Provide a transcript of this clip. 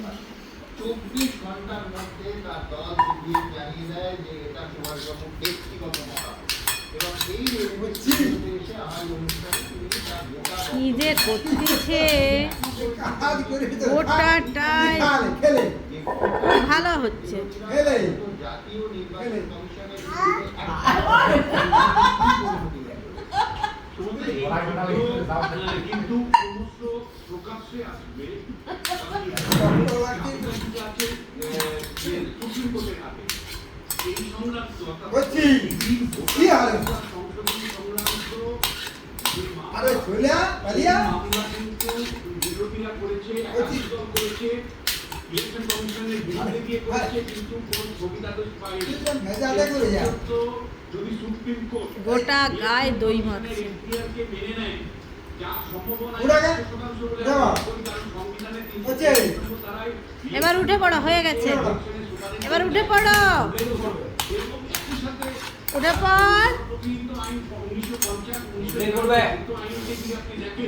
24 ঘন্টার মধ্যে তার দল জানিয়ে দেয় যে এটা সুভাষবাবু ব্যক্তিগত মতামত এবং এই এসে আমার অনুষ্ঠানে তিনি তার কি যে করতেছে গোটাটাই ভালো হচ্ছে। জাতীয় নির্বাচন কমিশনের কিন্তু সমস্ত প্রকাশ্যে আসবে সুপ্রিম কোর্টের হাতে এই সংক্রান্ত সংশোধনী সংক্রান্ত মামলা কিন্তু বিরোধীরা করেছে, দল করেছে, ইলেকশন কমিশনের বিরুদ্ধে গিয়ে করেছে, কিন্তু কোন স্থগিতাদেশ পায়নি। যদি সুপ্রিম কোর্ট গোটা গায়ে দই মাখছে। এখতিয়ারকে মেনে নেয়, যা সম্ভাবনা এবার উঠে পড়ো, হয়ে গেছে, এবার উঠে পড়ো, উঠে পড়। আইন 1950 আইনকে যদি আপনি দেখেন